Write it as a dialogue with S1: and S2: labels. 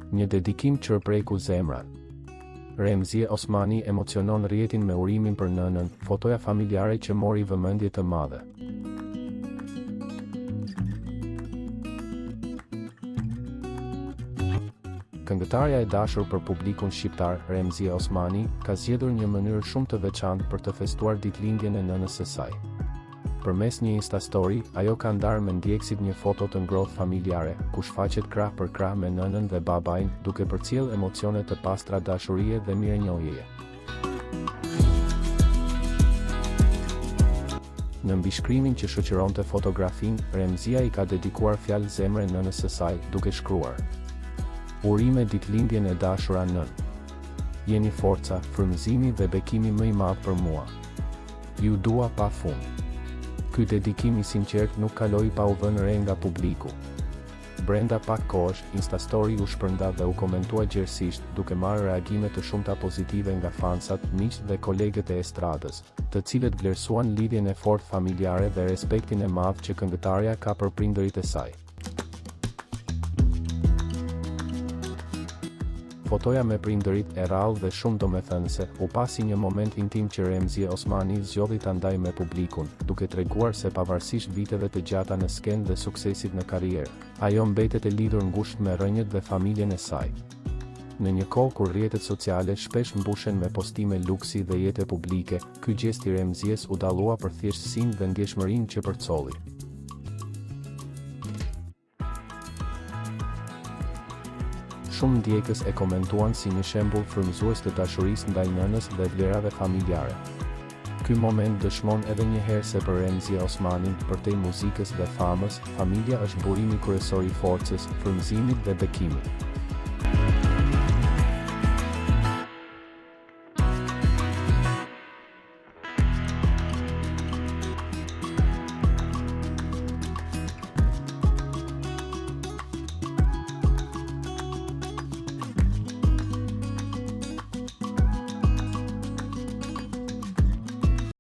S1: Një dedikim që rpreku zemran. Remzie Osmani emocionon rrjetin me urimin për nënën, fotoja familjare që mori vëmendje të madhe. Këngëtarja e dashur për publikun shqiptar, Remzie Osmani, ka zgjedhur një mënyrë shumë të veçantë për të festuar ditëlindjen e nënës së saj. Përmes një Instastory, ajo ka ndarë me ndjekësit një foto të ngrohtë familjare, ku shfaqet krah për krah me nënën dhe babain, duke përcjell emocione të pastra dashurie dhe mirenjohjeje. Në mbishkrimin që shoqëronte fotografinë, Remzia i ka dedikuar fjalë zemre nënës së saj, duke shkruar: Urime ditëlindjen e dashura nën. Jeni forca, frymëzimi dhe bekimi më i madh për mua. Ju dua pa fund. Ky dedikim i sinqert nuk kaloi pa u vënë re nga publiku. Brenda pak kohësh, Instastory u shpërnda dhe u komentua gjerësisht, duke marrë reagime të shumta pozitive nga fansat, miqtë dhe kolegët e estradës, të cilët vlerësuan lidhjen e fortë familjare dhe respektin e madh që këngëtarja ka për prindërit e saj. Fotoja me prindërit e rrallë dhe shumë domethënëse u pasi një moment intim që Remzie Osmani zgjodhi ta ndajë me publikun, duke treguar se pavarësisht viteve të gjata në skenë dhe suksesit në karrierë, ajo mbetet e lidhur ngushtë me rrënjët dhe familjen e saj. Në një kohë kur rrjetet sociale shpesh mbushen me postime luksi dhe jete publike, ky gjest i Remzies u dallua për thjeshtësinë dhe ndjeshmërinë që përcolli. Shumë ndjekës e komentuan si një shembull frymëzues të dashurisë ndaj nënës dhe vlerave familjare. Ky moment dëshmon edhe një herë se për Remzie Osmanin, përtej muzikës dhe famës, familja është burimi kryesor i forcës, frymëzimit dhe bekimit.